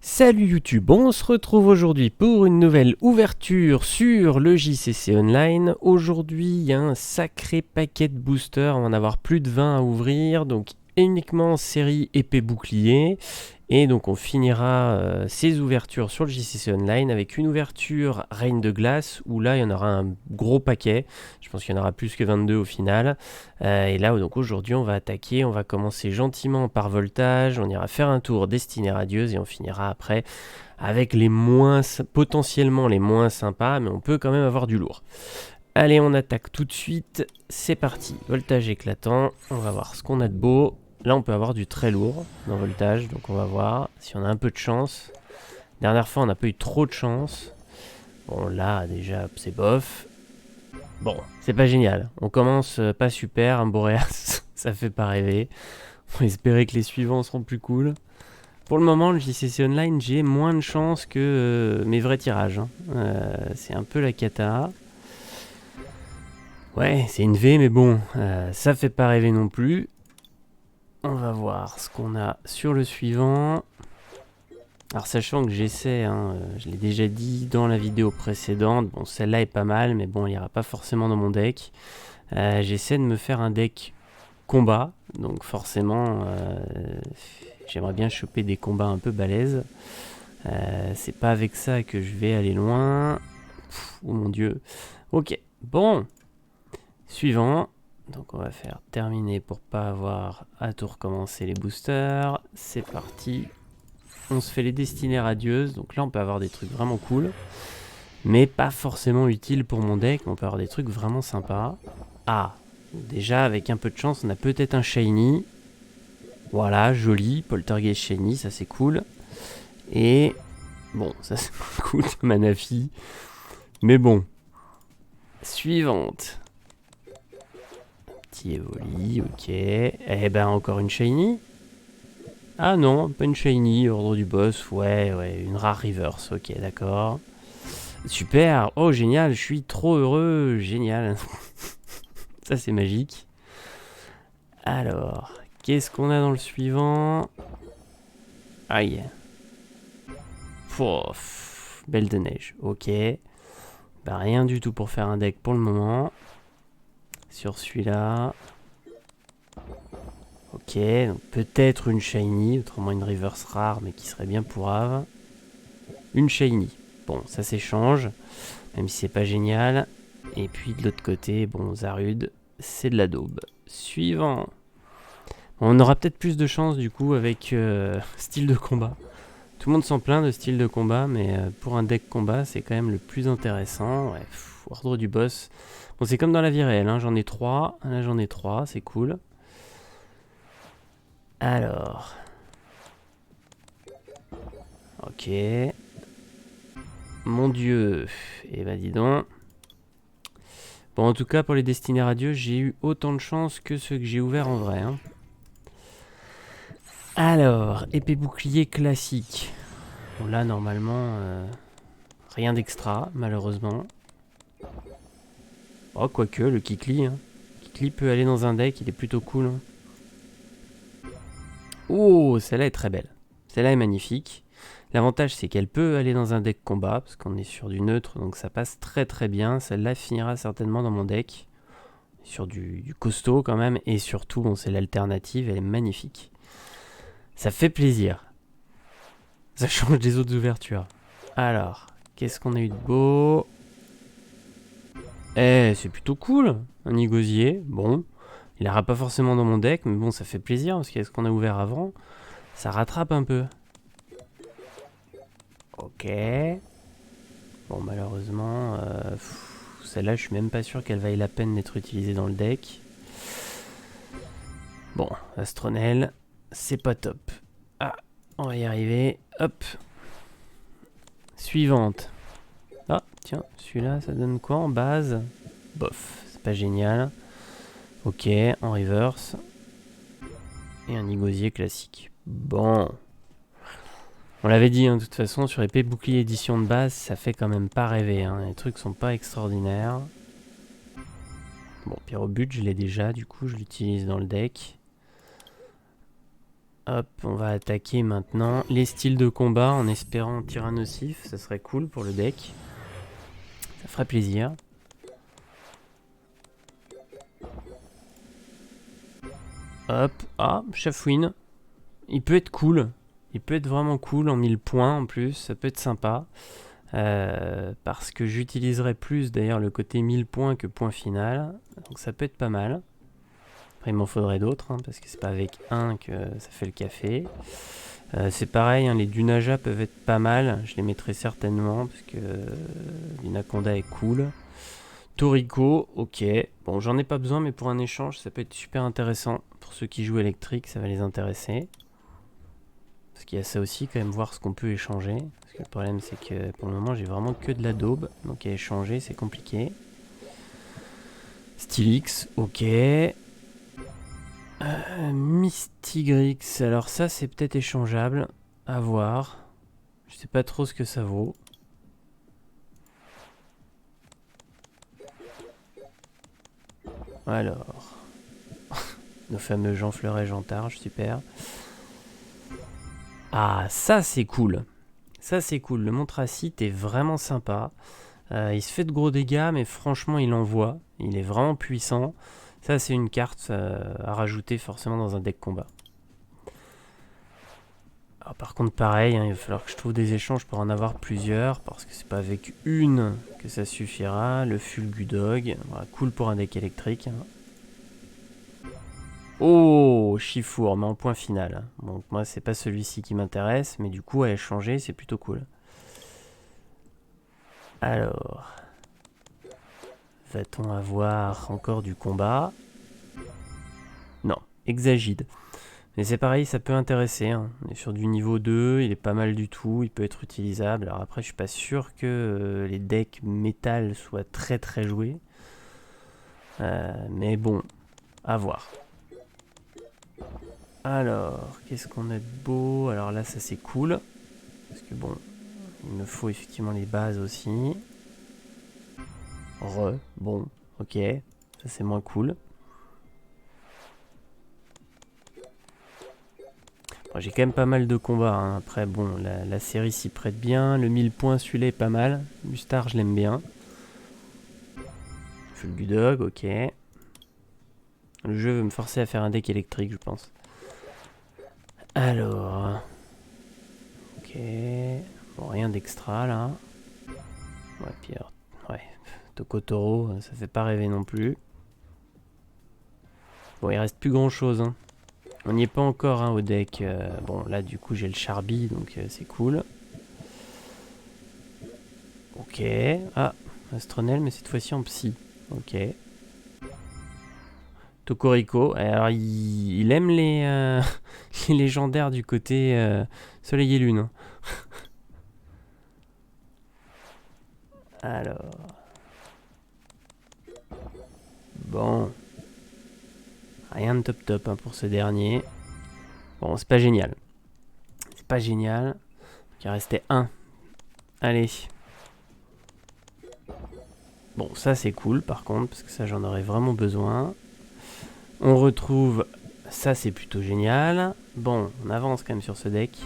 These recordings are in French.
Salut YouTube, on se retrouve aujourd'hui pour une nouvelle ouverture sur le JCC Online. Aujourd'hui, il y a un sacré paquet de boosters, on va en avoir plus de 20 à ouvrir, donc uniquement série épée bouclier. Et donc on finira ces ouvertures sur le JCC Online avec une ouverture Reine de Glace, où là il y en aura un gros paquet, je pense qu'il y en aura plus que 22 au final. Et là donc aujourd'hui on va attaquer, on va commencer gentiment par Voltage, on ira faire un tour Destinée Radieuse et on finira après avec les potentiellement les moins sympas, mais on peut quand même avoir du lourd. Allez, on attaque tout de suite, c'est parti, Voltage éclatant, on va voir ce qu'on a de beau. Là on peut avoir du très lourd dans Voltage, donc on va voir si on a un peu de chance. Dernière fois on n'a pas eu trop de chance. Bon là déjà c'est bof. Bon, c'est pas génial, on commence pas super, un Boreas, ça fait pas rêver. On va espérer que les suivants seront plus cool. Pour le moment, le JCC Online, j'ai moins de chance que mes vrais tirages. C'est un peu la cata. Ouais, c'est une V, mais bon, ça fait pas rêver non plus. On va voir ce qu'on a sur le suivant. Alors sachant que j'essaie, je l'ai déjà dit dans la vidéo précédente, bon celle-là est pas mal, mais bon, il ira pas forcément dans mon deck. J'essaie de me faire un deck combat, donc forcément j'aimerais bien choper des combats un peu balèzes. C'est pas avec ça que je vais aller loin. Oh mon dieu. Ok, bon. Suivant. Donc on va faire terminer pour pas avoir à tout recommencer les boosters. C'est parti. On se fait les destinées radieuses. Donc là on peut avoir des trucs vraiment cool. Mais pas forcément utiles pour mon deck. On peut avoir des trucs vraiment sympas. Ah, déjà avec un peu de chance on a peut-être un shiny. Voilà, joli. Poltergeist shiny, ça c'est cool. Et bon, ça c'est pas cool, Manafi. Mais bon. Suivante. Petit Evoli, ok. Eh ben encore une shiny. Ah non, pas une shiny, ordre du boss. Ouais, une rare reverse, ok, d'accord. Super, oh génial, je suis trop heureux, génial. Ça c'est magique. Alors, qu'est-ce qu'on a dans le suivant? Aïe. Pouf, belle de neige, ok. Bah rien du tout pour faire un deck pour le moment. Sur celui-là. Ok, donc peut-être une shiny, autrement une reverse rare, mais qui serait bien pourrave. Une shiny. Bon, ça s'échange, même si c'est pas génial. Et puis de l'autre côté, bon, Zarud, c'est de la daube. Suivant. On aura peut-être plus de chance du coup avec style de combat. Tout le monde s'en plaint de style de combat, mais pour un deck combat, c'est quand même le plus intéressant. Ouais, ordre du boss. Bon, c'est comme dans la vie réelle, hein, j'en ai 3. Là, j'en ai 3, c'est cool. Alors. Ok. Mon dieu. Eh ben dis donc. Bon, en tout cas, pour les destinées radieuses, j'ai eu autant de chance que ceux que j'ai ouverts en vrai. Hein. Alors, épée bouclier classique. Bon, là, normalement, rien d'extra, malheureusement. Oh, quoique, le Kikli. Hein. Kikli peut aller dans un deck, il est plutôt cool. Hein. Oh, celle-là est très belle. Celle-là est magnifique. L'avantage, c'est qu'elle peut aller dans un deck combat, parce qu'on est sur du neutre, donc ça passe très très bien. Celle-là finira certainement dans mon deck. Sur du costaud quand même, et surtout, bon, c'est l'alternative, elle est magnifique. Ça fait plaisir. Ça change des autres ouvertures. Alors, qu'est-ce qu'on a eu de beau? Eh, c'est plutôt cool. Un Igosier, bon. Il n'ira pas forcément dans mon deck, mais bon, ça fait plaisir, parce qu'est-ce qu'on a ouvert avant? Ça rattrape un peu. Ok. Bon, malheureusement, celle-là, je suis même pas sûr qu'elle vaille la peine d'être utilisée dans le deck. Bon, Astronel, c'est pas top. Ah, on va y arriver. Hop. Suivante. Ah, tiens, celui-là, ça donne quoi en base? Bof, c'est pas génial. Ok, en reverse. Et un Igosier classique. Bon. On l'avait dit, hein, de toute façon, sur épée bouclier édition de base, ça fait quand même pas rêver. Hein. Les trucs sont pas extraordinaires. Bon, Pyrobut, je l'ai déjà, du coup, je l'utilise dans le deck. Hop, on va attaquer maintenant les styles de combat en espérant tirer un nocif. Ça serait cool pour le deck. Ça ferait plaisir. Hop, ah, Chafouine. Il peut être cool. Il peut être vraiment cool en 1000 points en plus. Ça peut être sympa. Parce que j'utiliserai plus d'ailleurs le côté 1000 points que point final. Donc ça peut être pas mal. Après il m'en faudrait d'autres, hein, parce que c'est pas avec un que ça fait le café. C'est pareil, hein, les Dunaja peuvent être pas mal. Je les mettrai certainement parce que l'Inaconda est cool. Toriko, ok. Bon, j'en ai pas besoin, mais pour un échange, ça peut être super intéressant. Pour ceux qui jouent électrique, ça va les intéresser. Parce qu'il y a ça aussi, quand même, voir ce qu'on peut échanger. Parce que le problème, c'est que pour le moment, j'ai vraiment que de la daube. Donc à échanger, c'est compliqué. Stylix, ok. Mystigrix, alors ça, c'est peut-être échangeable. À voir. Je sais pas trop ce que ça vaut. Alors. Nos fameux Jean Fleuret, Jean Targe, super. Ah, ça c'est cool. Ça c'est cool. Le Montracite est vraiment sympa. Il se fait de gros dégâts, mais franchement, il envoie. Il est vraiment puissant. Ça, c'est une carte à rajouter forcément dans un deck combat. Alors, par contre, pareil, hein, il va falloir que je trouve des échanges pour en avoir plusieurs, parce que c'est pas avec une que ça suffira. Le Fulgudog, voilà, cool pour un deck électrique. Hein. Oh, Chifour, mais en point final. Donc moi, c'est pas celui-ci qui m'intéresse, mais du coup, à échanger, c'est plutôt cool. Alors, va-t-on avoir encore du combat? Non, Exagide. Mais c'est pareil, ça peut intéresser. Hein. On est sur du niveau 2, il est pas mal du tout, il peut être utilisable. Alors après, je suis pas sûr que les decks métal soient très très joués. Mais bon, à voir. Alors, qu'est-ce qu'on a de beau? Alors là, ça c'est cool. Parce que bon, il me faut effectivement les bases aussi. Bon, ok. Ça c'est moins cool. Bon, j'ai quand même pas mal de combats. Hein. Après, bon, la série s'y prête bien. Le 1000 points, celui-là est pas mal. Mustar, je l'aime bien. Fulgudog, ok. Le jeu veut me forcer à faire un deck électrique, je pense. Alors. Ok. Bon, rien d'extra là. Ouais, Pierre. Ouais. Tokotoro, ça fait pas rêver non plus. Bon, il reste plus grand chose. Hein. On n'y est pas encore hein, au deck. Bon, là, du coup, j'ai le Charby, donc c'est cool. Ok. Ah, Astronel, mais cette fois-ci en psy. Ok. Tokoriko. Alors, il aime les, les légendaires du côté Soleil et Lune. Hein. Alors. Bon. Rien de top top hein, pour ce dernier. Bon, c'est pas génial. C'est pas génial. Il restait un. Allez. Bon, ça c'est cool par contre, parce que ça j'en aurais vraiment besoin. On retrouve... Ça c'est plutôt génial. Bon, on avance quand même sur ce deck.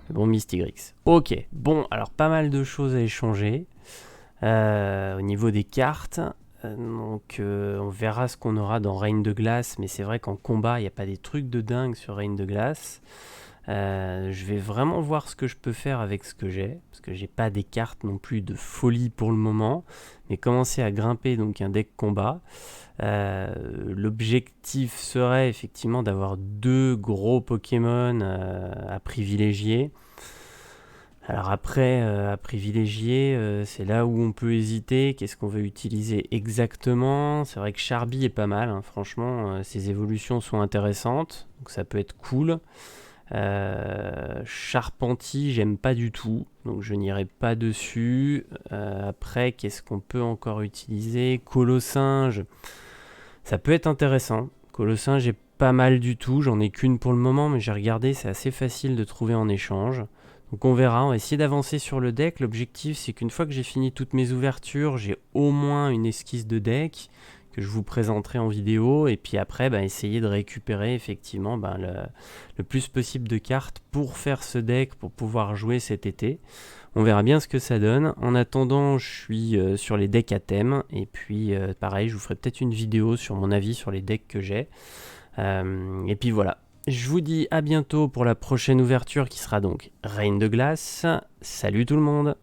Bon, Mystigrix. Ok, bon, alors pas mal de choses à échanger. Au niveau des cartes. Donc on verra ce qu'on aura dans Reign de Glace. Mais c'est vrai qu'en combat, il n'y a pas des trucs de dingue sur Reign de Glace. Je vais vraiment voir ce que je peux faire avec ce que j'ai, parce que j'ai pas des cartes non plus de folie pour le moment, mais commencer à grimper donc un deck combat. L'objectif serait effectivement d'avoir 2 gros Pokémon à privilégier. Alors après, à privilégier, c'est là où on peut hésiter. Qu'est-ce qu'on veut utiliser exactement? C'est vrai que Charby est pas mal, hein, franchement, ses évolutions sont intéressantes, donc ça peut être cool. Charpentier, j'aime pas du tout, donc je n'irai pas dessus. Après, qu'est-ce qu'on peut encore utiliser? Colossinge, ça peut être intéressant. Colossinge, j'ai pas mal du tout, j'en ai qu'une pour le moment, mais j'ai regardé, c'est assez facile de trouver en échange. Donc on verra, on va essayer d'avancer sur le deck. L'objectif, c'est qu'une fois que j'ai fini toutes mes ouvertures, j'ai au moins une esquisse de deck, que je vous présenterai en vidéo, et puis après essayer de récupérer effectivement le plus possible de cartes pour faire ce deck, pour pouvoir jouer cet été. On verra bien ce que ça donne. En attendant, je suis sur les decks à thème, et puis pareil, je vous ferai peut-être une vidéo sur mon avis sur les decks que j'ai. Et puis voilà. Je vous dis à bientôt pour la prochaine ouverture qui sera donc Reine de Glace. Salut tout le monde!